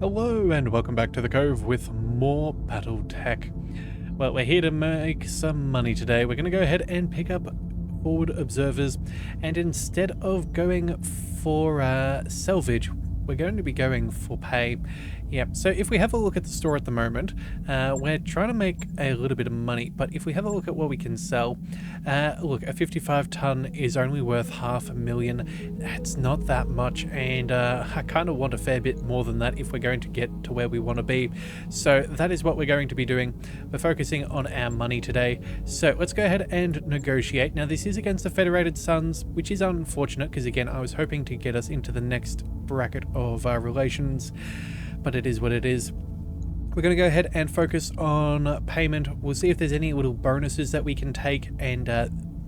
Hello and welcome back to the Cove with more BattleTech. Well, we're here to make some money today. We're going to go ahead and pick up forward observers, and instead of going for salvage, we're going to be going for pay. Yeah, so if we have a look at the store at the moment, we're trying to make a little bit of money, but if we have a look at what we can sell, look, a 55 ton is only worth $500,000. That's not that much, and I kind of want a fair bit more than that if we're going to get to where we want to be. So that is what we're going to be doing. We're focusing on our money today. So let's go ahead and negotiate. Now this is against the Federated Sons, which is unfortunate because again, I was hoping to get us into the next bracket of relations, but it is what it is. We're going to go ahead and focus on payment. We'll see if there's any little bonuses that we can take and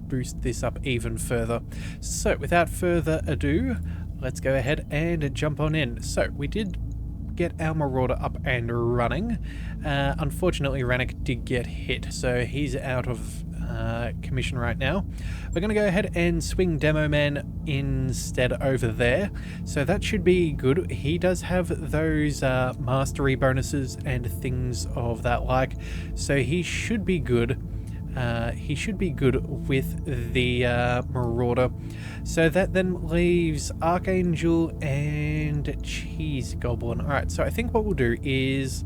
boost this up even further. So without further ado, let's go ahead and jump on in. So we did get our Marauder up and running. Unfortunately, Rannick did get hit, so he's out of commission right now. We're going to go ahead and swing Demo Man instead over there, so that should be good. He does have those mastery bonuses and things of that like, so he should be good. He should be good with the Marauder. So that then leaves Archangel and Cheese Goblin. Alright, so I think what we'll do is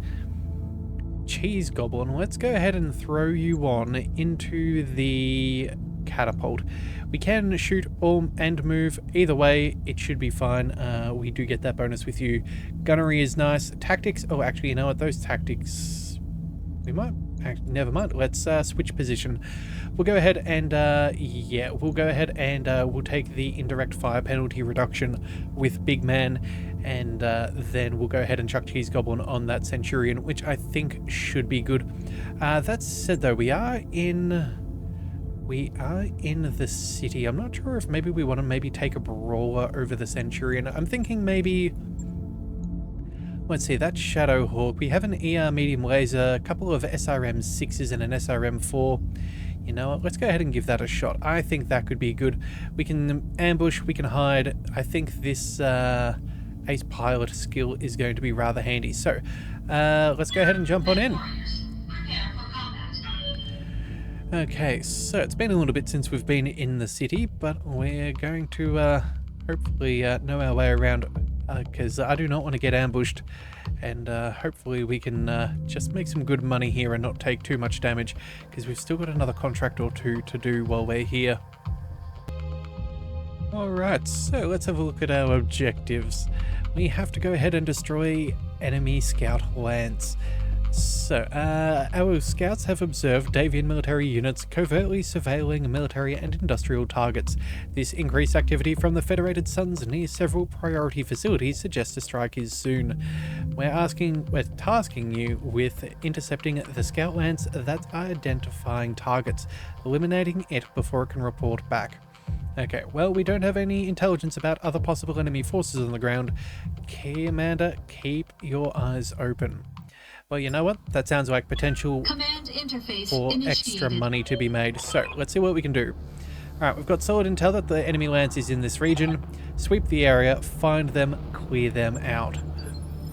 Cheese Goblin, let's go ahead and throw you on into the catapult. We can shoot or and move. Either way, it should be fine. We do get that bonus with you. Gunnery is nice. Tactics, oh actually, you know what, those tactics, we might, never mind. Let's switch position. We'll go ahead and, yeah, we'll go ahead and we'll take the indirect fire penalty reduction with Big Man, and then we'll go ahead and chuck Cheese Goblin on that Centurion, which I think should be good. That said though, we are in the city. I'm not sure if maybe we want to maybe take a Brawler over the Centurion. I'm thinking maybe, let's see, that's Shadow Hawk. We have an ER medium laser, a couple of SRM 6s and an SRM 4. You know what, let's go ahead and give that a shot. I think that could be good. We can ambush, we can hide. I think this Ace Pilot skill is going to be rather handy. So let's go ahead and jump on in. Okay, so it's been a little bit since we've been in the city, but we're going to hopefully know our way around, because I do not want to get ambushed, and hopefully we can just make some good money here and not take too much damage, because we've still got another contract or two to do while we're here. Alright, so let's have a look at our objectives. We have to go ahead and destroy enemy scout lance. So, our scouts have observed Davian military units covertly surveilling military and industrial targets. This increased activity from the Federated Sons near several priority facilities suggests a strike is soon. We're tasking you with intercepting the scout lance that's identifying targets, eliminating it before it can report back. Okay, well, we don't have any intelligence about other possible enemy forces on the ground. Commander, keep your eyes open. Well, you know what? That sounds like potential for extra money to be made. So, let's see what we can do. Alright, we've got solid intel that the enemy lance is in this region. Sweep the area, find them, clear them out.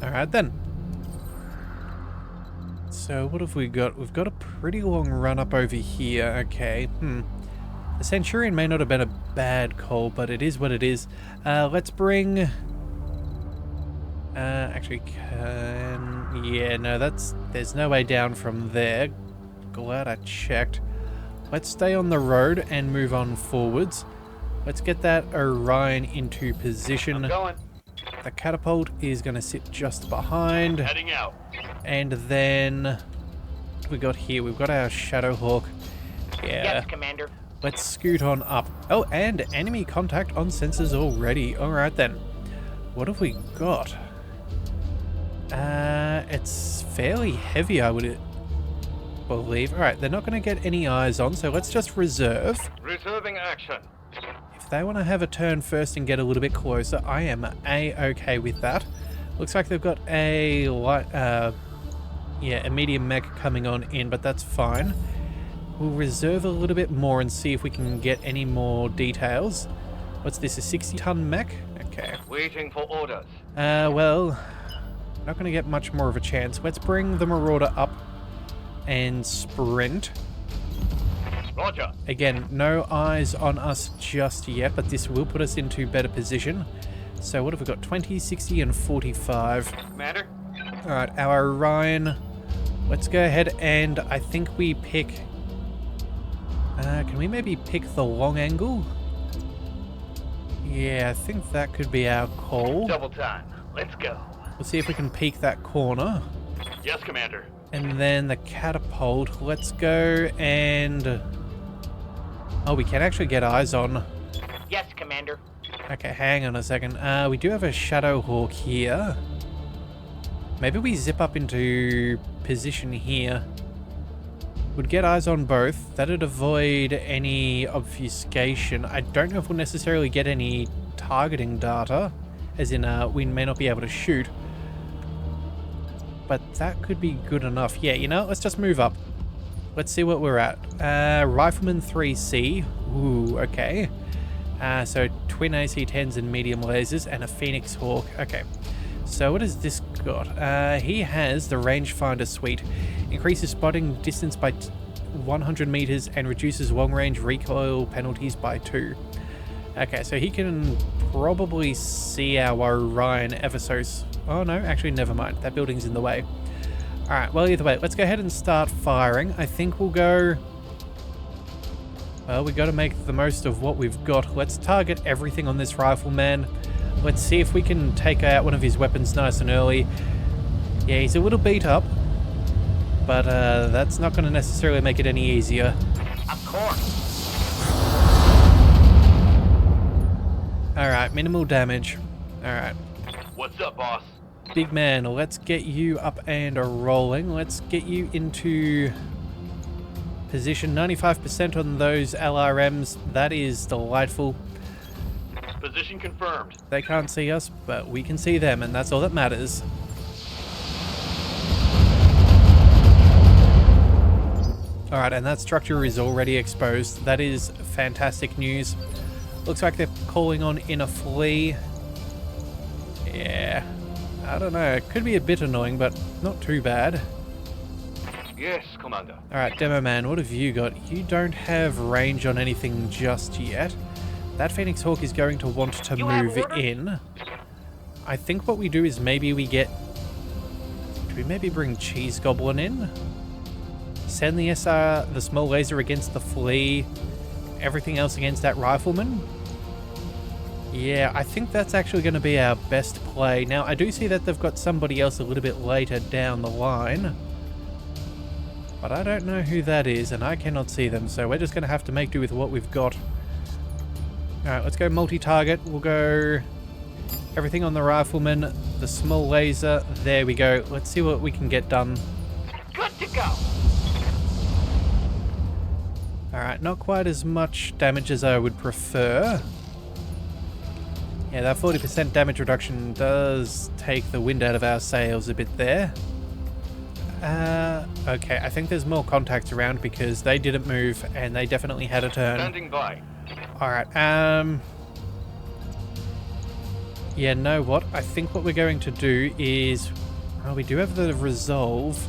Alright then. So, what have we got? We've got a pretty long run up over here. Okay, The Centurion may not have been a bad call, but it is what it is. Let's bring... actually, yeah, no, there's no way down from there. Glad I checked. Let's stay on the road and move on forwards. Let's get that Orion into position. I'm going. The catapult is going to sit just behind. Heading out. And then, what do we got here? We've got our Shadow Hawk. Yeah. Yes, Commander. Let's scoot on up. Oh, and enemy contact on sensors already. Alright then. What have we got? It's fairly heavy, I would believe. Alright, they're not going to get any eyes on, so let's just reserve. Reserving action. If they want to have a turn first and get a little bit closer, I am A-okay with that. Looks like they've got a light, yeah, a medium mech coming on in, but that's fine. We'll reserve a little bit more and see if we can get any more details. What's this, a 60-ton mech? Okay. Waiting for orders. Well, Not going to get much more of a chance. Let's bring the Marauder up and sprint. Roger. Again, no eyes on us just yet, but this will put us into better position. So what have we got? 20, 60, and 45. Commander? Alright, our Orion. Let's go ahead and I think we pick... can we maybe pick the long angle? Yeah, I think that could be our call. Double time. Let's go. We'll see if we can peek that corner. Yes, Commander. And then the catapult. Let's go and... Oh, we can actually get eyes on. Yes, Commander. Okay, hang on a second. We do have a Shadow Hawk here. Maybe we zip up into position here. Would get eyes on both. That'd avoid any obfuscation. I don't know if we'll necessarily get any targeting data, as in we may not be able to shoot. But that could be good enough. Yeah, you know, let's just move up. Let's see what we're at. Rifleman 3C. Ooh, okay. So twin AC-10s and medium lasers and a Phoenix Hawk. Okay. So what has this got? He has the rangefinder suite. Increases spotting distance by 100 meters and reduces long-range recoil penalties by 2. Okay, so he can probably see our Orion ever so... Oh no, actually never mind. That building's in the way. Alright, well either way, let's go ahead and start firing. I think we'll go... Well, we got to make the most of what we've got. Let's target everything on this rifleman. Let's see if we can take out one of his weapons nice and early. Yeah, he's a little beat up, but that's not going to necessarily make it any easier. Of course. Alright, minimal damage. Alright. What's up, boss? Big man, let's get you up and rolling. Let's get you into position. 95% on those LRMs. That is delightful. Position confirmed. They can't see us, but we can see them, and that's all that matters. Alright, and that structure is already exposed. That is fantastic news. Looks like they're calling on in a flee. Yeah, I don't know. It could be a bit annoying, but not too bad. Yes, Commander. Alright, Demo Man, what have you got? You don't have range on anything just yet. That Phoenix Hawk is going to want to move in. I think what we do is maybe we get... Do we maybe bring Cheese Goblin in? Send the SR, the small laser against the flea. Everything else against that rifleman? Yeah, I think that's actually going to be our best play. Now, I do see that they've got somebody else a little bit later down the line. But I don't know who that is, and I cannot see them, so we're just going to have to make do with what we've got. Alright, let's go multi-target. We'll go everything on the rifleman, the small laser. There we go. Let's see what we can get done. Good to go. Alright, not quite as much damage as I would prefer. Yeah, that 40% damage reduction does take the wind out of our sails a bit there. Okay, I think there's more contacts around because they didn't move and they definitely had a turn. Standing by. Alright, yeah, know what? I think what we're going to do is... Oh, we do have the resolve.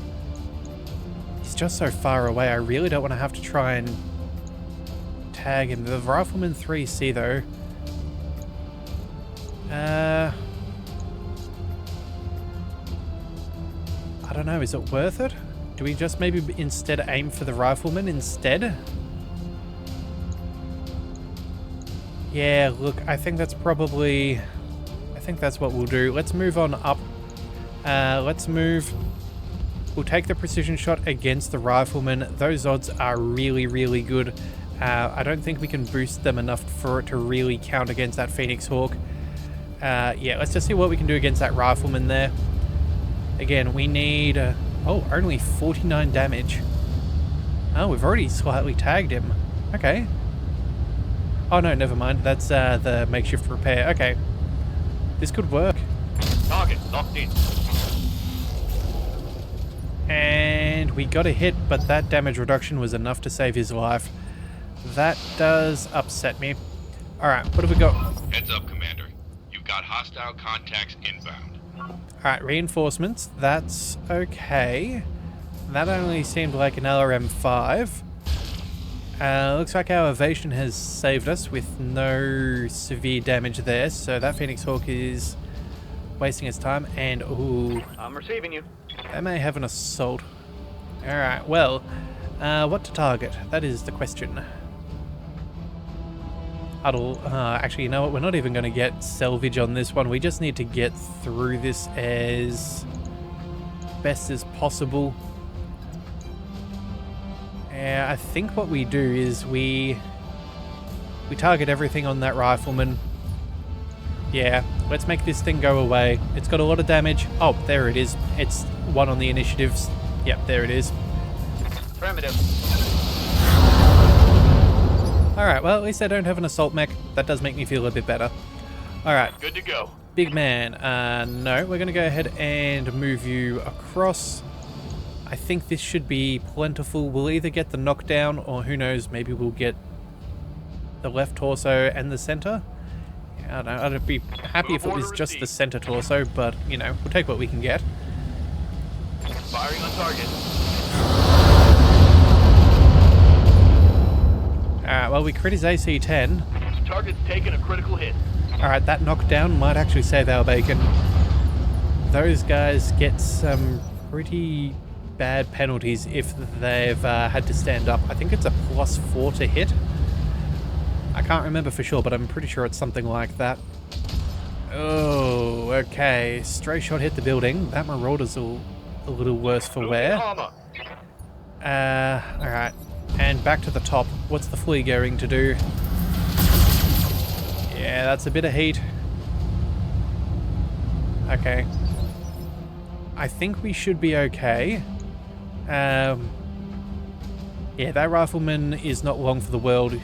He's just so far away, I really don't want to have to try and tag him. The Rifleman 3C, though... I don't know, is it worth it? Do we just maybe instead aim for the rifleman instead? Yeah, look, I think that's probably... I think that's what we'll do. Let's move on up. Let's move... We'll take the precision shot against the rifleman. Those odds are really, really good. I don't think we can boost them enough for it to really count against that Phoenix Hawk. Yeah, let's just see what we can do against that rifleman there. Again, we need... oh, only 49 damage. Oh, we've already slightly tagged him. Okay. Oh no, never mind. That's the makeshift repair. Okay. This could work. Target locked in. And we got a hit, but that damage reduction was enough to save his life. That does upset me. Alright, what have we got? Heads up, Commander. You've got hostile contacts inbound. Alright, reinforcements. That's okay. That only seemed like an LRM-5. Looks like our evasion has saved us with no severe damage there, so that Phoenix Hawk is wasting its time, and ooh, I'm receiving you. they may have an assault. Alright, well, what to target? That is the question. Huddle, actually, you know what? We're not even going to get salvage on this one. We just need to get through this as best as possible. Yeah, I think what we do is we target everything on that rifleman. Yeah, let's make this thing go away. It's got a lot of damage. Oh, there it is. It's one on the initiatives. Yep, there it is. Affirmative. Alright, well, at least I don't have an assault mech. That does make me feel a bit better. Alright. Good to go. Big man. No, we're going to go ahead and move you across. I think this should be plentiful. We'll either get the knockdown, or who knows, maybe we'll get the left torso and the center. Yeah, I don't know. I'd be happy if it was just the center torso, but, you know, we'll take what we can get. Firing on target. Alright, well, we crit his AC-10. Target's taken a critical hit. Alright, that knockdown might actually save our bacon. Those guys get some pretty bad penalties if they've had to stand up. I think it's a +4 to hit. I can't remember for sure, but I'm pretty sure it's something like that. Oh, okay. Stray shot hit the building. That Marauder's a little worse for wear. Alright. And back to the top. What's the flea going to do? Yeah, that's a bit of heat. Okay. I think we should be okay. Yeah, that rifleman is not long for the world.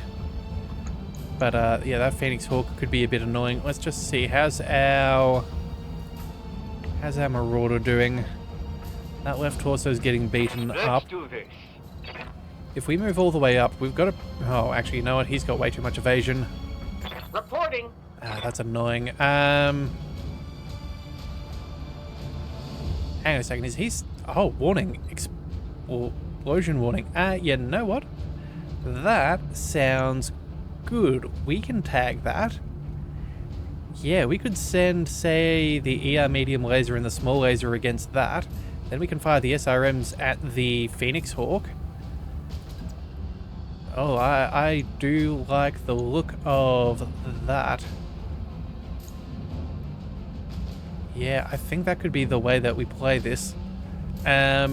But, yeah, that Phoenix Hawk could be a bit annoying. Let's just see. How's our Marauder doing? That left torso is getting beaten up. Let's do this. If we move all the way up, we've got to... Oh, actually, you know what? He's got way too much evasion. Reporting. That's annoying. Hang on a second. Is he... Oh, warning. Explosion warning. You know what? That sounds good. We can tag that. Yeah, we could send, say, the ER medium laser and the small laser against that. Then we can fire the SRMs at the Phoenix Hawk. Oh, I do like the look of that. Yeah, I think that could be the way that we play this. Yeah,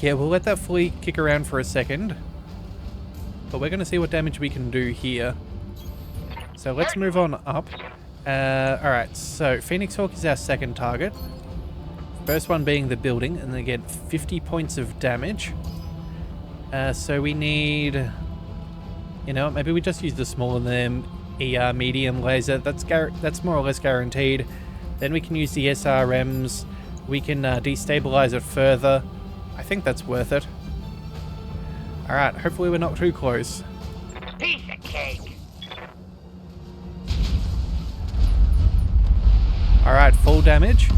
we'll let that flea kick around for a second. But we're going to see what damage we can do here. So let's move on up. Alright, so Phoenix Hawk is our second target. First one being the building, and they get 50 points of damage. So we need... You know, maybe we just use the smaller than ER medium laser. That's more or less guaranteed. Then we can use the SRMs. We can destabilize it further. I think that's worth it. Alright, hopefully we're not too close. Piece of cake. Alright, full damage.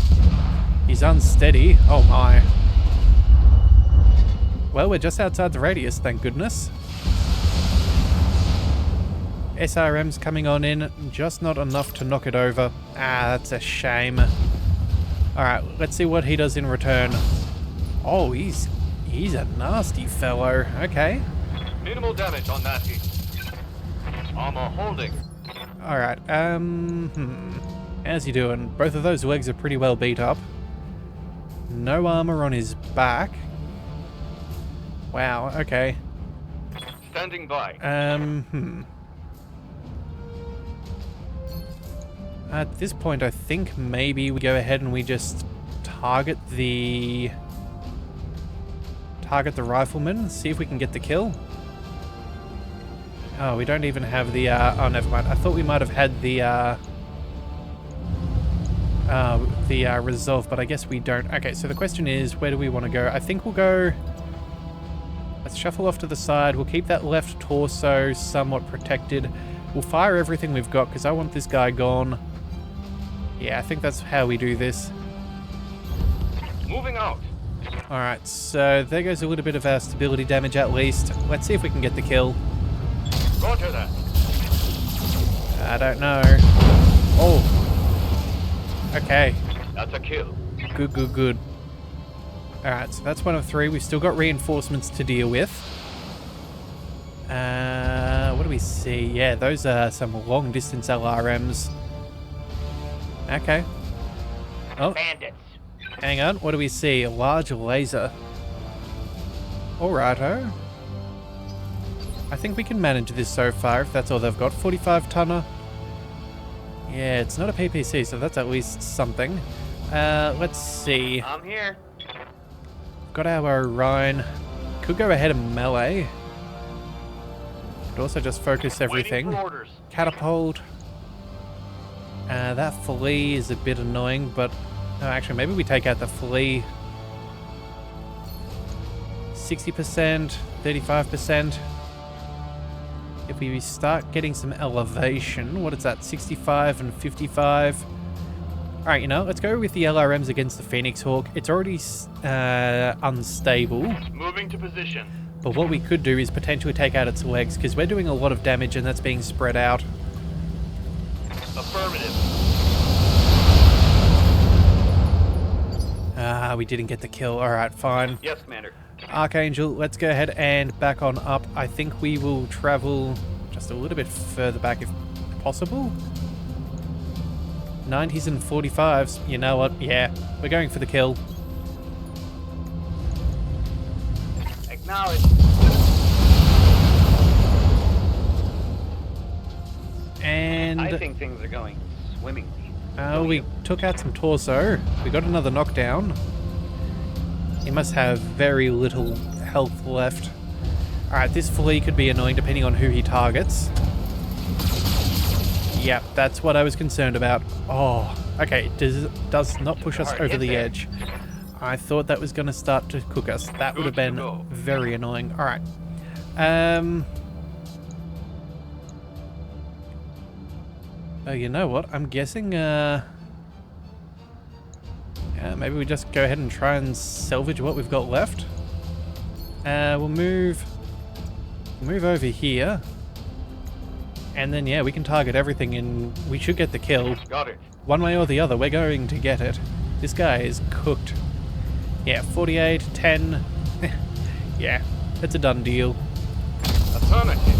He's unsteady. Oh my. Well, we're just outside the radius, thank goodness. SRM's coming on in, just not enough to knock it over. That's a shame. Alright, let's see what he does in return. Oh, he's a nasty fellow. Okay. Minimal damage on that hit. Armor holding. Alright, how's he doing? Both of those legs are pretty well beat up. No armor on his back. Wow, okay. Standing by. At this point, I think maybe we go ahead and we just target the rifleman, see if we can get the kill. Oh, we don't even have the, oh, never mind. I thought we might have had the resolve, but I guess we don't. Okay, so the question is, where do we want to go? I think we'll go... Let's shuffle off to the side. We'll keep that left torso somewhat protected. We'll fire everything we've got, because I want this guy gone. Yeah, I think that's how we do this. Moving out. Alright, so there goes a little bit of our stability damage at least. Let's see if we can get the kill. Roger that. I don't know. Oh. Okay. That's a kill. Good, good, good. Alright, so that's one of 3. We've still got reinforcements to deal with. What do we see? Yeah, those are some long-distance LRMs. Okay. Oh, Bandits. hang on. What do we see? A large laser. Alrighto. I think we can manage this so far, if that's all they've got. 45-tonner. Yeah, it's not a PPC, so that's at least something. Let's see. I'm here. Got our Rhine. Could go ahead of melee. Could also just focus everything. Waiting for orders. Catapult. That flea is a bit annoying, but... No, actually, maybe we take out the flea. 60%, 35%. If we start getting some elevation, what is that? 65 and 55. Alright, you know, let's go with the LRMs against the Phoenix Hawk. It's already unstable. Moving to position. But what we could do is potentially take out its legs, because we're doing a lot of damage and that's being spread out. Affirmative. Ah, we didn't get the kill. Alright, fine. Yes, Commander. Archangel, let's go ahead and back on up. I think we will travel just a little bit further back if possible. 90s and 45s. You know what? Yeah, we're going for the kill. Acknowledge. And I think things are going swimmingly. we took out some torso. We got another knockdown. He must have very little health left. Alright, this flea could be annoying depending on who he targets. Yep, that's what I was concerned about. Oh, okay, it does not push us over the edge. I thought that was going to start to cook us. That would have been very annoying. Alright. Oh, you know what? I'm guessing, yeah, maybe we just go ahead and try and salvage what we've got left. We'll move over here. And then, yeah, we can target everything and we should get the kill. Got it. One way or the other, we're going to get it. This guy is cooked. Yeah, 48, 10. Yeah, it's a done deal. Affirmative.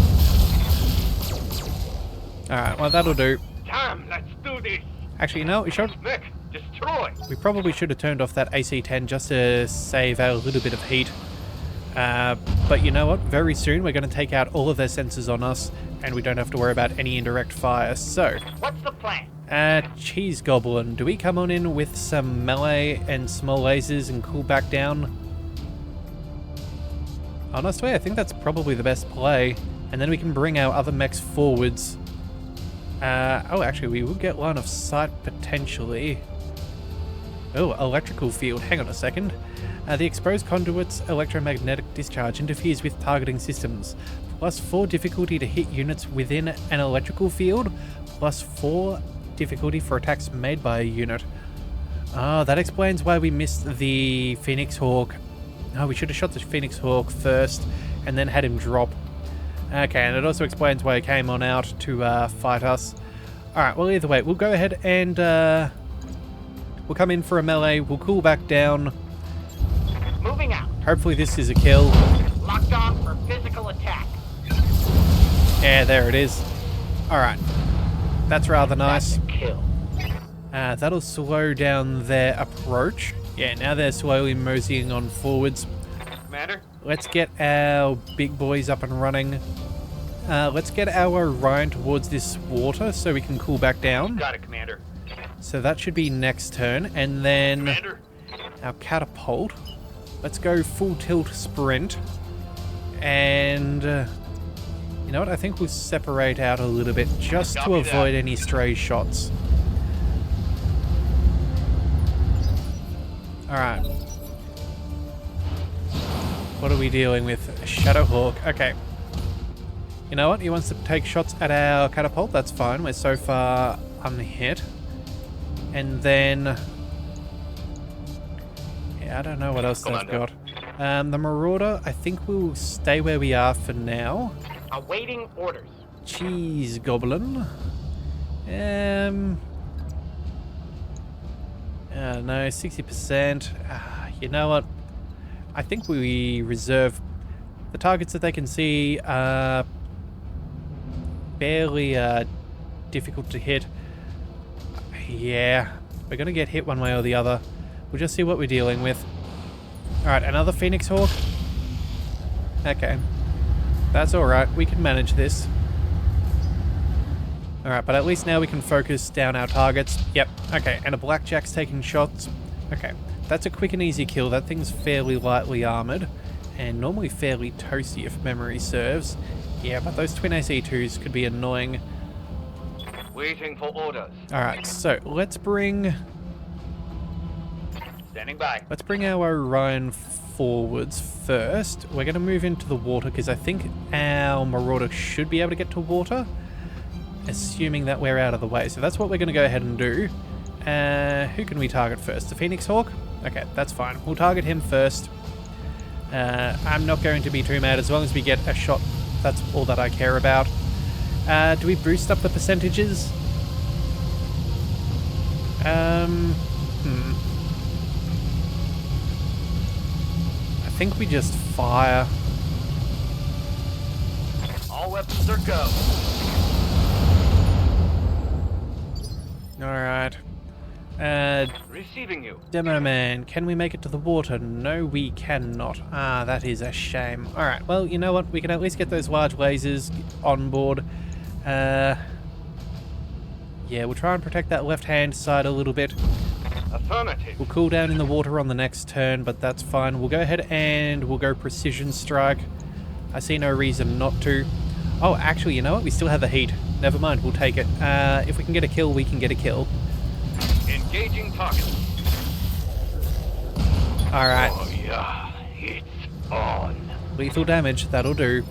Alright, well, that'll do. Damn, let's do this. Actually, no, Mech, destroy. we probably should have turned off that AC-10 just to save a little bit of heat. But you know what? Very soon we're going to take out all of their sensors on us, and we don't have to worry about any indirect fire. So, What's the plan? Cheese Goblin, do we come on in with some melee and small lasers and cool back down? Honestly, I think that's probably the best play. And then we can bring our other mechs forwards. Oh, actually, we will get line of sight potentially. Oh, electrical field. Hang on a second. The exposed conduit's electromagnetic discharge interferes with targeting systems. +4 difficulty to hit units within an electrical field. +4 difficulty for attacks made by a unit. Oh, that explains why we missed the Phoenix Hawk. Oh, we should have shot the Phoenix Hawk first and then had him drop. Okay, and it also explains why he came on out to fight us. Alright, well, either way, we'll go ahead and we'll come in for a melee. We'll cool back down. Moving out. Hopefully this is a kill. Locked on for physical attack. Yeah, there it is. Alright. That's rather nice. That's a kill. That'll slow down their approach. Yeah, now they're slowly moseying on forwards. Commander? Let's get our big boys up and running. Let's get our Rhine towards this water so we can cool back down. Got it, Commander. So that should be next turn. And then Commander? our catapult. Let's go full tilt sprint. And you know what? I think we'll separate out a little bit just to avoid any stray shots. Alright. What are we dealing with? Shadowhawk. Okay. You know what? He wants to take shots at our catapult. That's fine. We're so far unhit. And then... yeah, I don't know what else they've got. The Marauder, I think we'll stay where we are for now. Awaiting orders. Cheese Goblin. No, 60%. You know what? I think we reserve the targets that they can see are fairly difficult to hit. Yeah, we're going to get hit one way or the other. We'll just see what we're dealing with. Alright, another Phoenix Hawk. Okay. That's alright, we can manage this. Alright, but at least now we can focus down our targets. Yep, okay, and a Blackjack's taking shots. Okay, that's a quick and easy kill. That thing's fairly lightly armoured, and normally fairly toasty if memory serves. Yeah, but those twin AC2s could be annoying. Waiting for orders. Alright, so let's bring... Standing by. let's bring our Orion forwards first. We're going to move into the water because I think our Marauder should be able to get to water, assuming that we're out of the way. So that's what we're going to go ahead and do. Who can we target first? The Phoenix Hawk? Okay, that's fine. We'll target him first. I'm not going to be too mad as long as we get a shot. That's all that I care about. Do we boost up the percentages? I think we just fire. All weapons are go. Alright. Receiving you. Demo Man, can we make it to the water? No, we cannot. Ah, that is a shame. Alright, well, you know what? We can at least get those large lasers on board. Yeah, we'll try and protect that left-hand side a little bit. Affirmative. We'll cool down in the water on the next turn, but that's fine. We'll go ahead and we'll go Precision Strike. I see no reason not to. Oh, actually, you know what? We still have the heat. Never mind, we'll take it. If we can get a kill, we can get a kill. Engaging target. Alright. Oh yeah, it's on. Lethal damage, that'll do.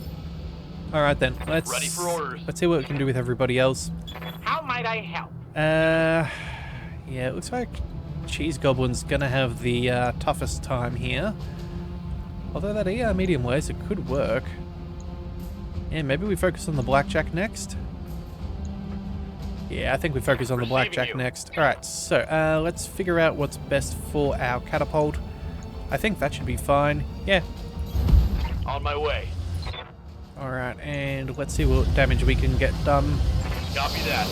Alright then, let's... Ready for orders. let's see what we can do with everybody else. How might I help? Yeah, it looks like Cheese Goblin's gonna have the toughest time here. Although that ER medium laser could work. Yeah, maybe we focus on the Blackjack next. Yeah, I think we focus on the Blackjack next. Alright, so let's figure out what's best for our catapult. I think that should be fine. Yeah. On my way. Alright, and let's see what damage we can get done. Copy that.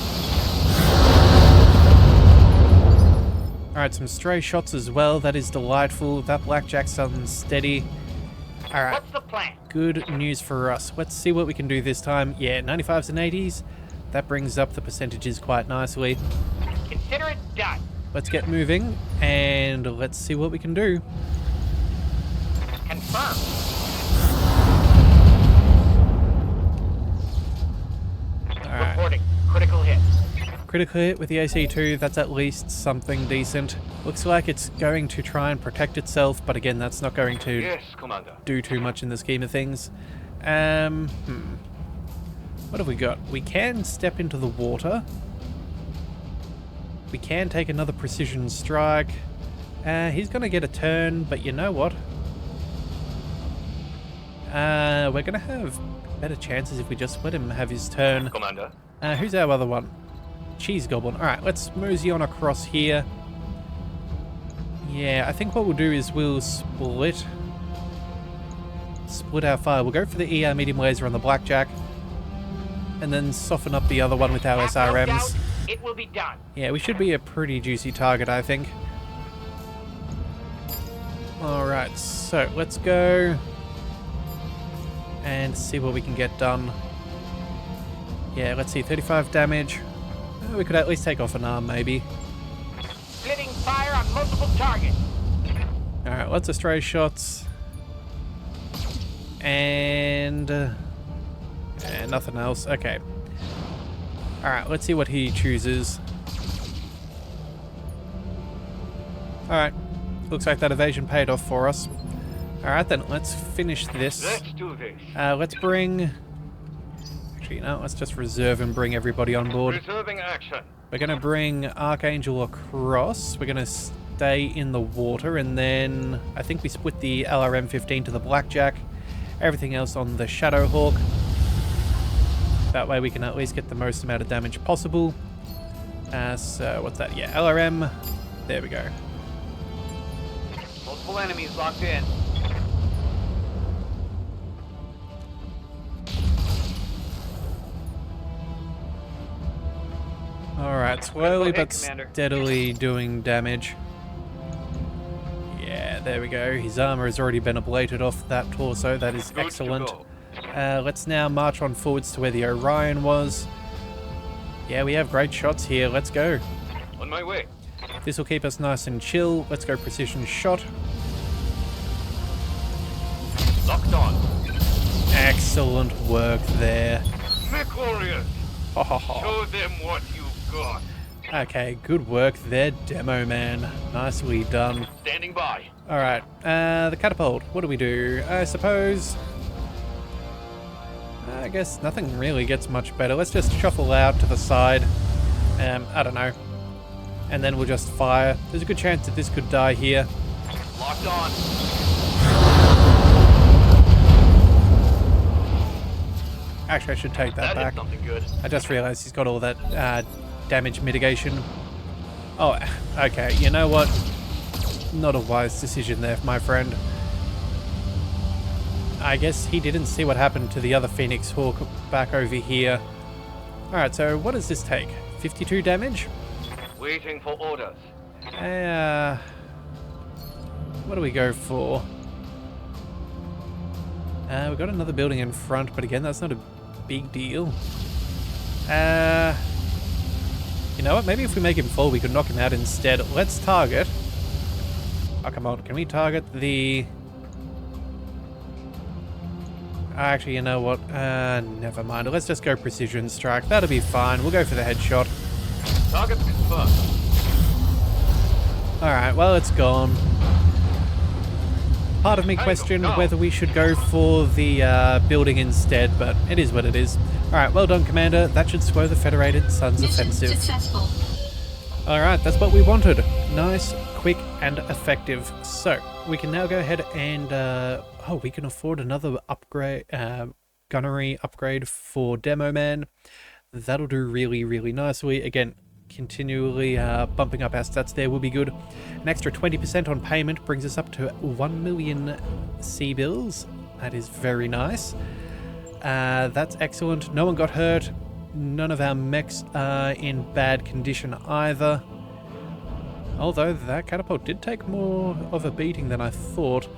Alright, some stray shots as well. That is delightful. That Blackjack's unsteady. Alright. What's the plan? Good news for us. Let's see what we can do this time. Yeah, 95s and 80s. That brings up the percentages quite nicely. Consider it done. Let's get moving, and let's see what we can do. Confirmed. Alright. Reporting. Critical hit. Critical hit with the AC2, that's at least something decent. Looks like it's going to try and protect itself, but again, that's not going to Yes, Commander. do too much in the scheme of things. What have we got? We can step into the water. We can take another precision strike. He's going to get a turn, but you know what? We're going to have better chances if we just let him have his turn. Commander. Who's our other one? Cheese Goblin. Alright, let's mosey on across here. Yeah, I think what we'll do is we'll split our fire. We'll go for the ER medium laser on the Blackjack, and then soften up the other one with our Have no doubt, SRMs. it will be done. Yeah, we should be a pretty juicy target, I think. Alright, so let's go and see what we can get done. Yeah, let's see, 35 damage. We could at least take off an arm, maybe. Splitting fire on multiple targets. Alright, lots of stray shots. And nothing else. Okay. Alright, let's see what he chooses. Alright. Looks like that evasion paid off for us. Alright then, let's finish this. Let's do this. Let's bring... Actually, no, let's just reserve and bring everybody on board. Reserving action. We're going to bring Archangel across. We're going to stay in the water, and then I think we split the LRM-15 to the Blackjack. Everything else on the Shadowhawk. That way we can at least get the most amount of damage possible. So what's that? Yeah, LRM. There we go. Multiple enemies locked in. Alright, slowly Go ahead, but Commander. steadily doing damage. Yeah, there we go. His armor has already been ablated off that torso. That is Good to excellent. go. Let's now march on forwards to where the Orion was. Yeah, we have great shots here. Let's go. On my way. This will keep us nice and chill. Let's go precision shot. Locked on. Excellent work there. MechWarrior, Ho, ho, ho. show them what you've got. Okay, good work there, Demo Man. Nicely done. Standing by. Alright, the catapult. What do we do? I suppose... I guess nothing really gets much better. Let's just shuffle out to the side. I don't know. And then we'll just fire. There's a good chance that this could die here. Locked on. Actually, I should take that That is back. something good. I just realized he's got all that damage mitigation. Oh, okay. You know what? Not a wise decision there, my friend. I guess he didn't see what happened to the other Phoenix Hawk back over here. Alright, so what does this take? 52 damage? Waiting for orders. What do we go for? We've got another building in front, but again, that's not a big deal. You know what? Maybe if we make him fall, we could knock him out instead. Let's target. Oh, come on. Can we target the... Actually, you know what? Never mind. Let's just go precision strike. That'll be fine. We'll go for the headshot. Target confirmed. Alright, well, it's gone. Part of me questioned whether we should go for the building instead, but it is what it is. Alright, well done, Commander. That should slow the Federated Sun's offensive. Successful. Alright, that's what we wanted. Nice, quick, and effective. So, we can now go ahead and... oh, we can afford another upgrade, gunnery upgrade for Demo Man. That'll do really, really nicely. Again, continually bumping up our stats there will be good. An extra 20% on payment brings us up to 1 million C-bills. That is very nice. That's excellent. No one got hurt. None of our mechs are in bad condition either. Although that catapult did take more of a beating than I thought.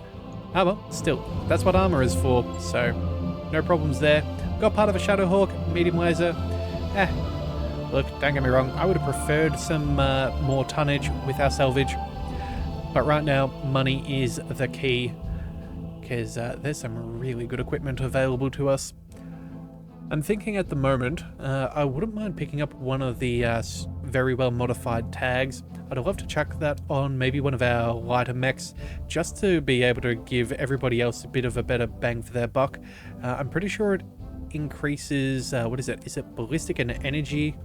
Ah well, still, that's what armor is for, so no problems there. Got part of a Shadowhawk, medium laser. Look, don't get me wrong, I would have preferred some more tonnage with our salvage. But right now, money is the key, because there's some really good equipment available to us. I'm thinking at the moment, I wouldn't mind picking up one of the very well modified tags. I'd love to chuck that on maybe one of our lighter mechs, just to be able to give everybody else a bit of a better bang for their buck. I'm pretty sure it increases, what is it? Is it ballistic and energy?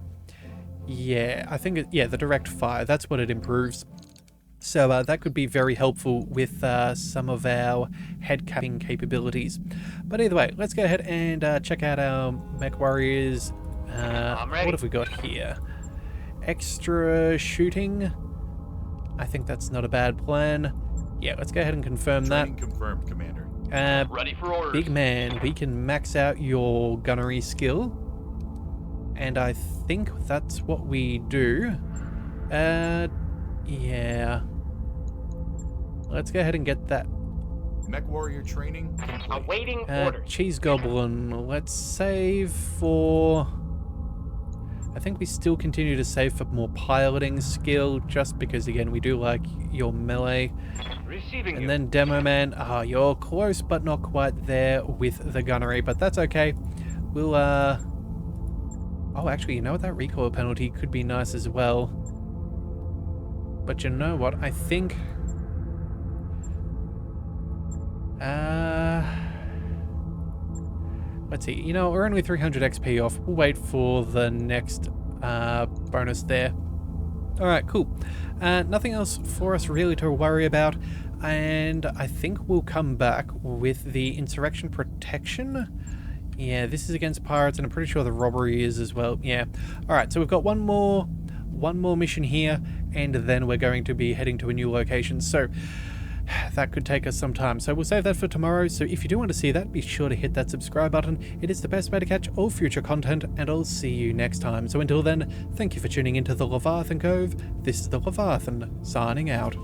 Yeah, I think, yeah, the direct fire, that's what it improves. So that could be very helpful with some of our head capping capabilities. But either way, let's go ahead and check out our MechWarriors. I'm ready. What have we got here? Extra shooting. I think that's not a bad plan. Yeah, let's go ahead and confirm Training confirmed, Commander. that. Ready for orders. Big man, we can max out your gunnery skill. And I think that's what we do. Yeah. Let's go ahead and get that. MechWarrior training complete. Awaiting orders. Cheese Goblin, let's save for... I think we still continue to save for more piloting skill, just because, again, we do like your melee. Receiving And you. then Demo Man, you're close but not quite there with the gunnery, but that's okay. We'll, Oh, actually, you know what? That recoil penalty could be nice as well. But you know what? I think... Let's see. You know, we're only 300 XP off. We'll wait for the next bonus there. Alright, cool. Nothing else for us really to worry about, and I think we'll come back with the insurrection protection. Yeah, this is against pirates, and I'm pretty sure the robbery is as well. Yeah. Alright, so we've got one more mission here, and then we're going to be heading to a new location. So that could take us some time. So we'll save that for tomorrow. So if you do want to see that, be sure to hit that subscribe button. It is the best way to catch all future content, and I'll see you next time. So until then, thank you for tuning into the Leviathan Cove. This is the Leviathan, signing out.